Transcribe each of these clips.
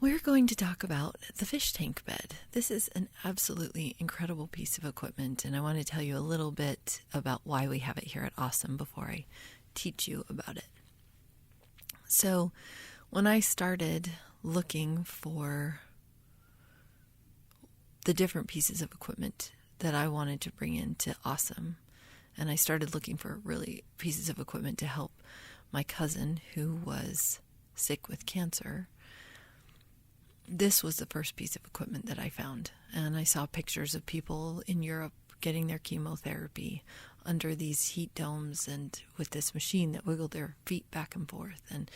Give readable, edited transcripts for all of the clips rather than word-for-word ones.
We're going to talk about the fish tank bed. This is an absolutely incredible piece of equipment, and I want to tell you a little bit about why we have it here at Ahhsome before I teach you about it. So, when I started looking for the different pieces of equipment that I wanted to bring into Ahhsome, and I started looking for really pieces of equipment to help my cousin who was sick with cancer, this was the first piece of equipment that I found. And I saw pictures of people in Europe getting their chemotherapy under these heat domes and with this machine that wiggled their feet back and forth. And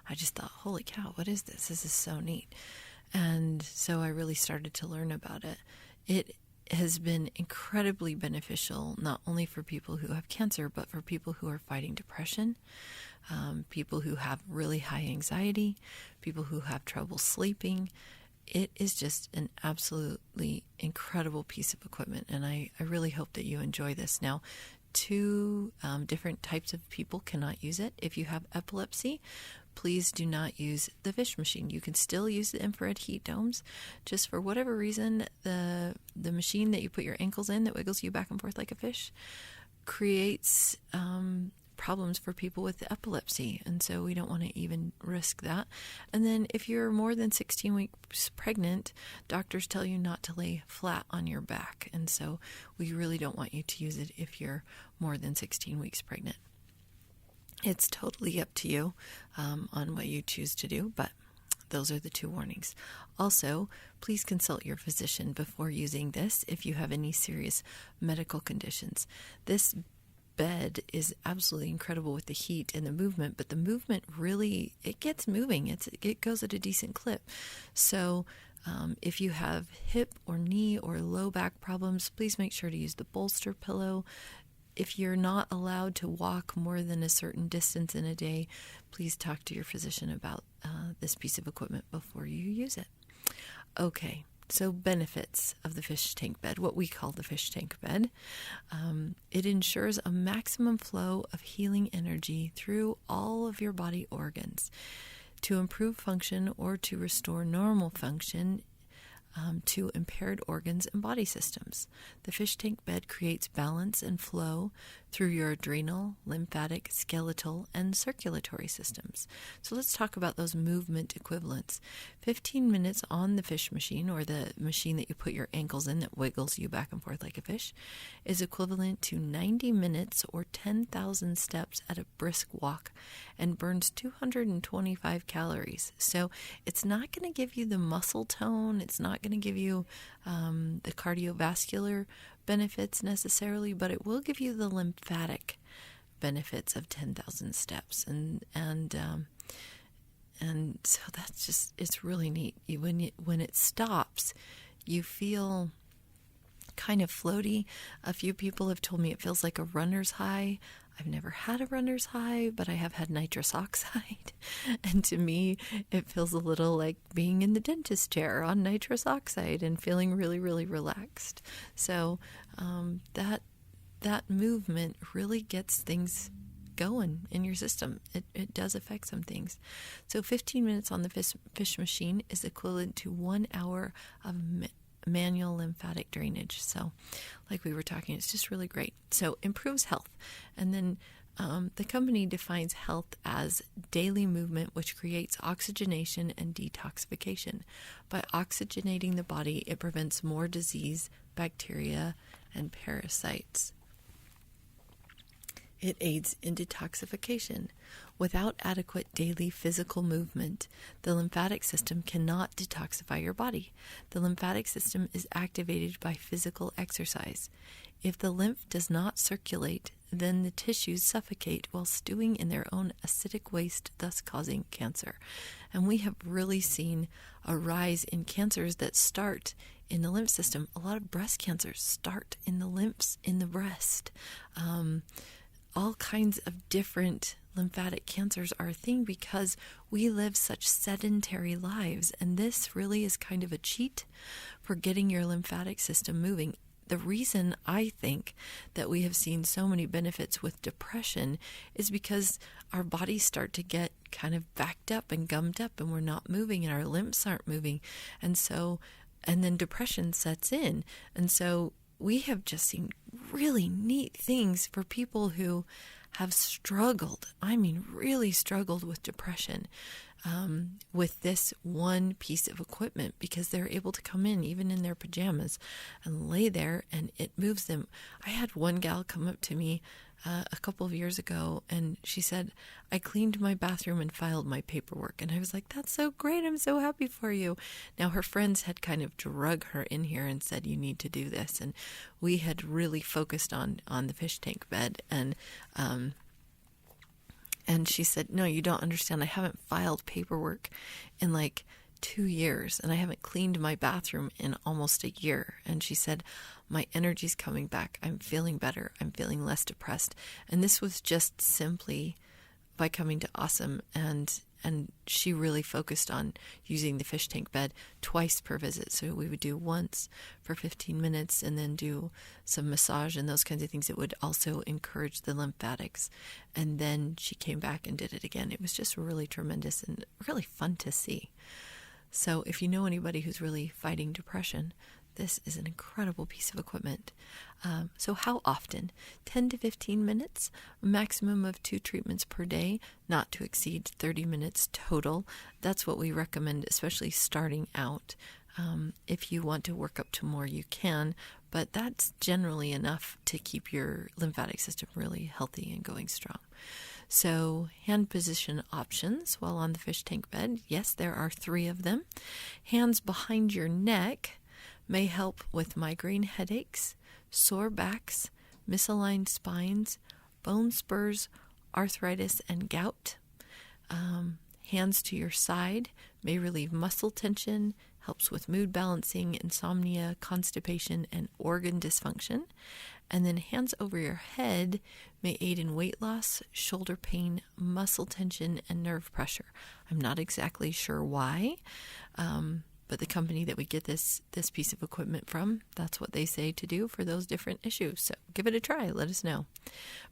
I just thought, holy cow, what is this? This is so neat. And so I really started to learn about it. It has been incredibly beneficial, not only for people who have cancer, but for people who are fighting depression, people who have really high anxiety, people who have trouble sleeping. It is just an absolutely incredible piece of equipment, and I really hope that you enjoy this. Now, two different types of people cannot use it. If you have epilepsy, please do not use the fish machine. You can still use the infrared heat domes. Just for whatever reason, the machine that you put your ankles in that wiggles you back and forth like a fish creates problems for people with epilepsy, and so we don't want to even risk that. And then if you're more than 16 weeks pregnant, doctors tell you not to lay flat on your back, and so we really don't want you to use it if you're more than 16 weeks pregnant. It's totally up to you on what you choose to do, but those are the two warnings. Also, please consult your physician before using this if you have any serious medical conditions. This bed is absolutely incredible with the heat and the movement, but the movement really, it gets moving. It goes at a decent clip. So if you have hip or knee or low back problems, please make sure to use the bolster pillow. If you're not allowed to walk more than a certain distance in a day, please talk to your physician about this piece of equipment before you use it. Okay. So benefits of the fish tank bed, what we call the fish tank bed. It ensures a maximum flow of healing energy through all of your body organs to improve function or to restore normal function to impaired organs and body systems. The fish tank bed creates balance and flow through your adrenal, lymphatic, skeletal, and circulatory systems. So let's talk about those movement equivalents. 15 minutes on the fish machine, or the machine that you put your ankles in that wiggles you back and forth like a fish, is equivalent to 90 minutes or 10,000 steps at a brisk walk and burns 225 calories. So it's not going to give you the muscle tone, it's not going to give you the cardiovascular benefits necessarily, but it will give you the lymphatic benefits of 10,000 steps, and so that's just, it's really neat. When it stops, you feel kind of floaty. A few people have told me it feels like a runner's high. I've never had a runner's high, but I have had nitrous oxide. And to me, it feels a little like being in the dentist chair on nitrous oxide and feeling really, really relaxed. So that movement really gets things going in your system. It does affect some things. So 15 minutes on the fish machine is equivalent to 1 hour of manual lymphatic drainage. So like we were talking, it's just really great. So improves health. And then the company defines health as daily movement, which creates oxygenation and detoxification. By oxygenating the body, it prevents more disease, bacteria, and parasites. It aids in detoxification. Without adequate daily physical movement, the lymphatic system cannot detoxify your body. The lymphatic system is activated by physical exercise. If the lymph does not circulate, then the tissues suffocate while stewing in their own acidic waste, thus causing cancer. And we have really seen a rise in cancers that start in the lymph system. A lot of breast cancers start in the lymphs in the breast. All kinds of different lymphatic cancers are a thing because we live such sedentary lives, and this really is kind of a cheat for getting your lymphatic system moving. the reason I think that we have seen so many benefits with depression is because our bodies start to get kind of backed up and gummed up, and we're not moving, and our limbs aren't moving. And then depression sets in. And so we have just seen really neat things for people who have struggled, really struggled with depression, with this one piece of equipment, because they're able to come in even in their pajamas and lay there, and it moves them. I had one gal come up to me a couple of years ago, and she said, I cleaned my bathroom and filed my paperwork. And I was like, that's so great. I'm so happy for you. Now, her friends had kind of drug her in here and said, you need to do this. And we had really focused on the fish tank bed. And she said, no, you don't understand. I haven't filed paperwork in like 2 years, and I haven't cleaned my bathroom in almost a year. And she said, my energy's coming back. I'm feeling better. I'm feeling less depressed. And this was just simply by coming to Ahhsome. And she really focused on using the fish tank bed twice per visit. So we would do once for 15 minutes and then do some massage and those kinds of things. It would also encourage the lymphatics. And then she came back and did it again. It was just really tremendous and really fun to see. So if you know anybody who's really fighting depression, this is an incredible piece of equipment. So how often? 10 to 15 minutes, maximum of 2 treatments per day, not to exceed 30 minutes total. That's what we recommend, especially starting out. If you want to work up to more, you can, but that's generally enough to keep your lymphatic system really healthy and going strong. So hand position options while on the fish tank bed. Yes, there are 3 of them. Hands behind your neck may help with migraine headaches, sore backs, misaligned spines, bone spurs, arthritis, and gout. Hands to your side may relieve muscle tension, helps with mood balancing, insomnia, constipation, and organ dysfunction. And then hands over your head may aid in weight loss, shoulder pain, muscle tension, and nerve pressure. I'm not exactly sure why, but the company that we get this piece of equipment from, that's what they say to do for those different issues. So give it a try. Let us know.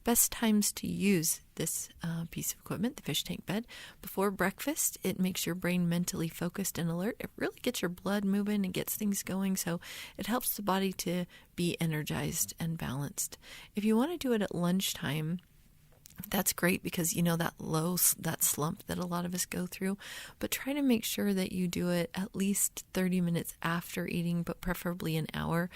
Best times to use this piece of equipment, the fish tank bed, before breakfast. It makes your brain mentally focused and alert. It really gets your blood moving and gets things going. So it helps the body to be energized and balanced. If you want to do it at lunchtime, that's great, because you know that slump that a lot of us go through, but try to make sure that you do it at least 30 minutes after eating, but preferably an hour.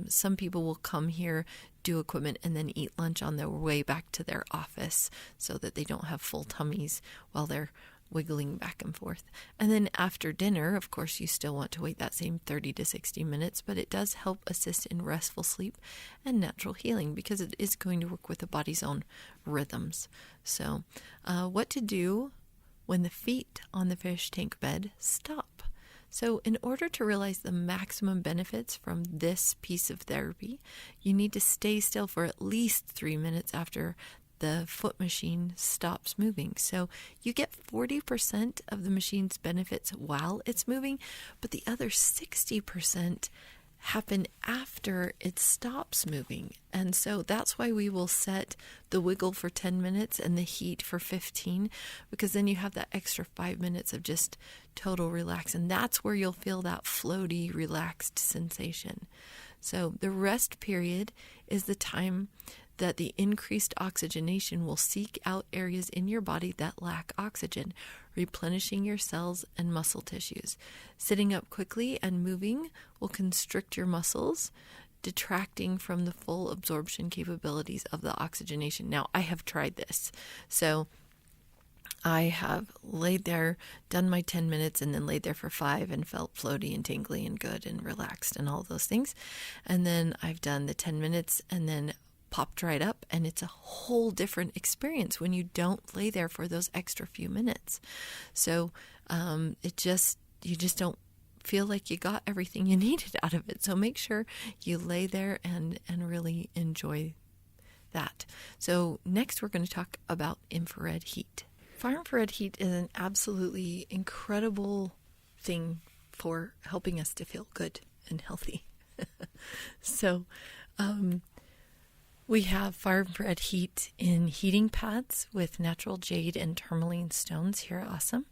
Some people will come here, do equipment, and then eat lunch on their way back to their office so that they don't have full tummies while they're wiggling back and forth. And then after dinner, of course, you still want to wait that same 30 to 60 minutes, but it does help assist in restful sleep and natural healing, because it is going to work with the body's own rhythms. So what to do when the feet on the fish tank bed stop. So in order to realize the maximum benefits from this piece of therapy, you need to stay still for at least 3 minutes after the foot machine stops moving. So you get 40% of the machine's benefits while it's moving, but the other 60% happen after it stops moving. And so that's why we will set the wiggle for 10 minutes and the heat for 15, because then you have that extra 5 minutes of just total relax. And that's where you'll feel that floaty, relaxed sensation. So the rest period is the time that the increased oxygenation will seek out areas in your body that lack oxygen, replenishing your cells and muscle tissues. Sitting up quickly and moving will constrict your muscles, detracting from the full absorption capabilities of the oxygenation. Now, I have tried this. So I have laid there, done my 10 minutes, and then laid there for 5 and felt floaty and tingly and good and relaxed and all those things. And then I've done the 10 minutes and then popped right up, and it's a whole different experience when you don't lay there for those extra few minutes. So you just don't feel like you got everything you needed out of it. So make sure you lay there and really enjoy that. So next we're going to talk about infrared heat. Far infrared heat is an absolutely incredible thing for helping us to feel good and healthy. So we have far infrared heat in heating pads with natural jade and tourmaline stones here at Ahhsome.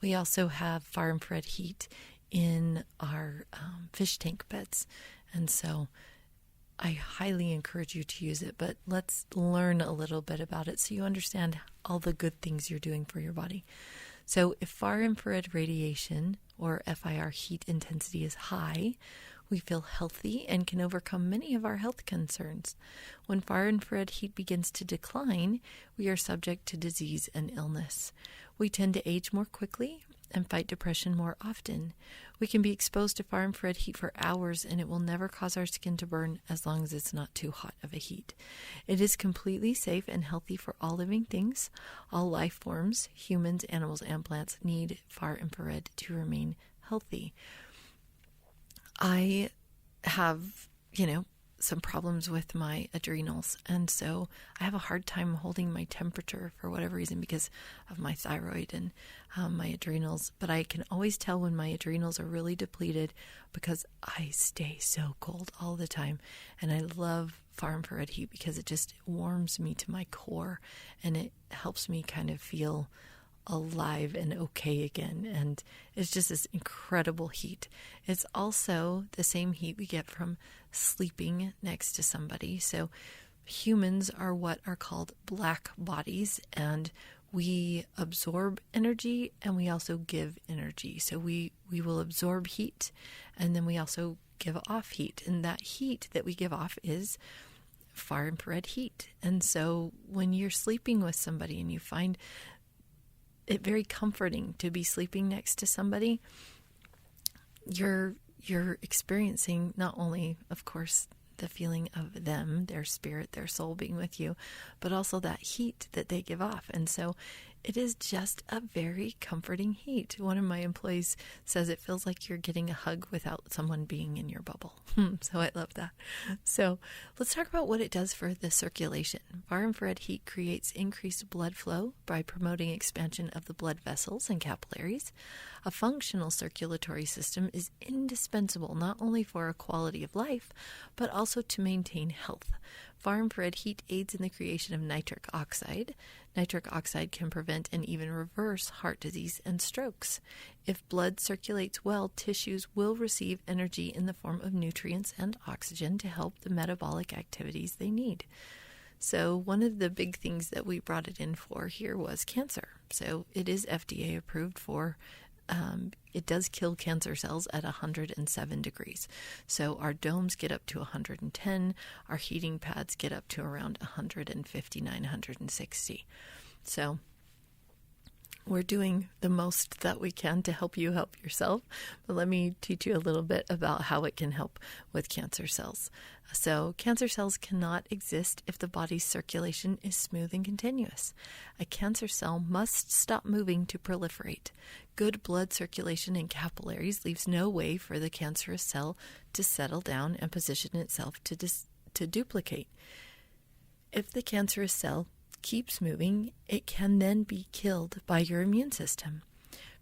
We also have far infrared heat in our fish tank beds. And so I highly encourage you to use it, but let's learn a little bit about it so you understand all the good things you're doing for your body. So if far infrared radiation, or FIR heat intensity, is high, we feel healthy and can overcome many of our health concerns. When far infrared heat begins to decline, we are subject to disease and illness. We tend to age more quickly and fight depression more often. We can be exposed to far infrared heat for hours and it will never cause our skin to burn as long as it's not too hot of a heat. It is completely safe and healthy for all living things. All life forms, humans, animals, and plants, need far infrared to remain healthy. I have, some problems with my adrenals, and so I have a hard time holding my temperature for whatever reason because of my thyroid and my adrenals. But I can always tell when my adrenals are really depleted because I stay so cold all the time, and I love far infrared heat because it just warms me to my core and it helps me kind of feel alive and okay again. And it's just this incredible heat. It's also the same heat we get from sleeping next to somebody. So humans are what are called black bodies, and we absorb energy and we also give energy. So we will absorb heat and then we also give off heat, and that heat that we give off is far infrared heat. And so when you're sleeping with somebody and you find it very comforting to be sleeping next to somebody, you're experiencing not only, of course, the feeling of them, their spirit, their soul being with you, but also that heat that they give off. And so it is just a very comforting heat. One of my employees says it feels like you're getting a hug without someone being in your bubble. So I love that. So let's talk about what it does for the circulation. Far infrared heat creates increased blood flow by promoting expansion of the blood vessels and capillaries. A functional circulatory system is indispensable not only for a quality of life, but also to maintain health. Far infrared heat aids in the creation of nitric oxide. Nitric oxide can prevent and even reverse heart disease and strokes. If blood circulates well, tissues will receive energy in the form of nutrients and oxygen to help the metabolic activities they need. So one of the big things that we brought it in for here was cancer. So it is FDA approved for it does kill cancer cells at 107 degrees. So our domes get up to 110. Our heating pads get up to around 159, 160. So we're doing the most that we can to help you help yourself. But let me teach you a little bit about how it can help with cancer cells. So cancer cells cannot exist if the body's circulation is smooth and continuous. A cancer cell must stop moving to proliferate. Good blood circulation in capillaries leaves no way for the cancerous cell to settle down and position itself to duplicate. If the cancerous cell keeps moving, it can then be killed by your immune system.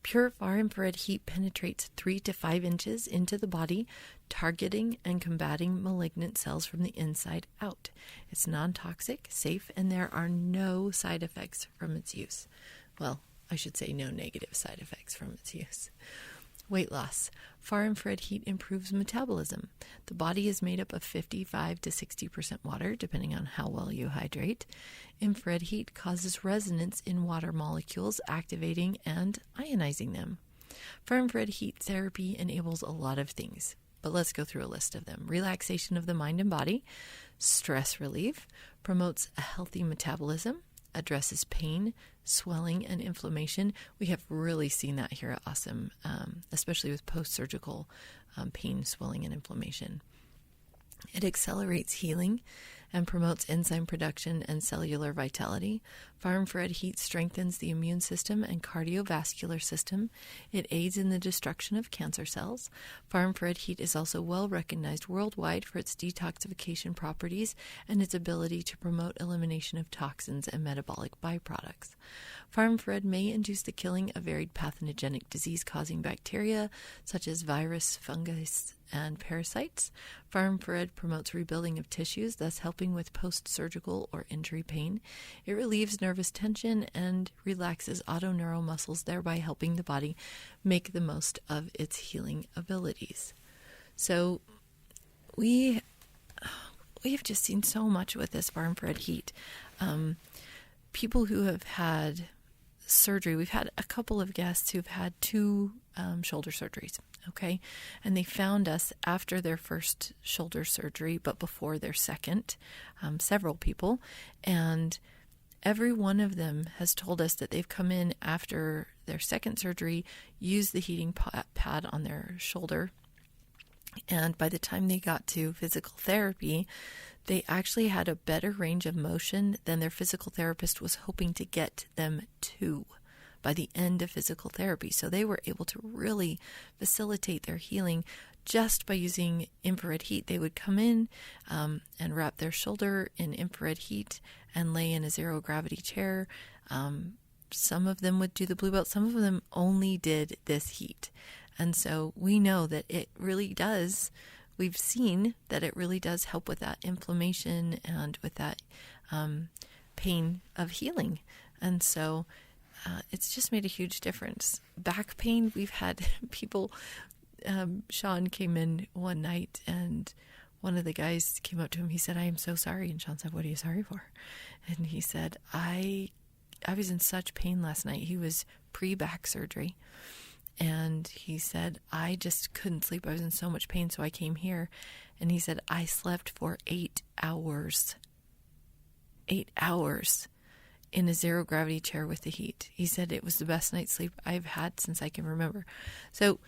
Pure far infrared heat penetrates 3 to 5 inches into the body, targeting and combating malignant cells from the inside out. It's non-toxic, safe, and there are no side effects from its use. Well, I should say no negative side effects from its use. Weight loss. Far infrared heat improves metabolism. The body is made up of 55 to 60% water, depending on how well you hydrate. Infrared heat causes resonance in water molecules, activating and ionizing them. Far infrared heat therapy enables a lot of things, but let's go through a list of them. Relaxation of the mind and body, stress relief, promotes a healthy metabolism, addresses pain, swelling, and inflammation. We have really seen that here at Ahhsome, especially with post-surgical pain, swelling, and inflammation. It accelerates healing and promotes enzyme production and cellular vitality. Far-infrared heat strengthens the immune system and cardiovascular system. It aids in the destruction of cancer cells. Far-infrared heat is also well recognized worldwide for its detoxification properties and its ability to promote elimination of toxins and metabolic byproducts. Far-infrared may induce the killing of varied pathogenic disease-causing bacteria, such as virus, fungus, and parasites. Far-infrared promotes rebuilding of tissues, thus helping with post-surgical or injury pain. It relieves nervous tension and relaxes autoneural muscles, thereby helping the body make the most of its healing abilities. So we have just seen so much with this far-infrared heat. People who have had surgery, we've had a couple of guests who've had 2 shoulder surgeries, okay? And they found us after their first shoulder surgery, but before their second, several people. And every one of them has told us that they've come in after their second surgery, used the heating pad on their shoulder, and by the time they got to physical therapy, they actually had a better range of motion than their physical therapist was hoping to get them to by the end of physical therapy. So they were able to really facilitate their healing just by using infrared heat. They would come in and wrap their shoulder in infrared heat and lay in a zero gravity chair. Some of them would do the blue belt. Some of them only did this heat. And so we know that it really does, we've seen that it really does help with that inflammation and with that pain of healing. And so it's just made a huge difference. Back pain, we've had people, Sean came in one night and one of the guys came up to him. He said, "I am so sorry." And Sean said, "What are you sorry for?" And he said, I was in such pain last night. He was pre-back surgery. And he said, "I just couldn't sleep. I was in so much pain, so I came here." And he said, "I slept for 8 hours. 8 hours in a zero gravity chair with the heat." He said it was the best night's sleep I've had since I can remember. So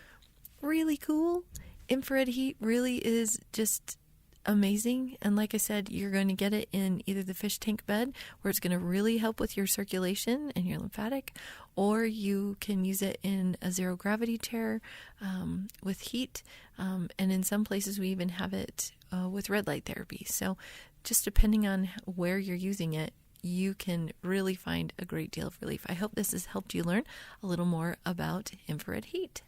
really cool. Infrared heat really is just amazing. And like I said, you're going to get it in either the fish tank bed, where it's going to really help with your circulation and your lymphatic, or you can use it in a zero gravity chair with heat. And in some places we even have it with red light therapy. So just depending on where you're using it, you can really find a great deal of relief. I hope this has helped you learn a little more about infrared heat.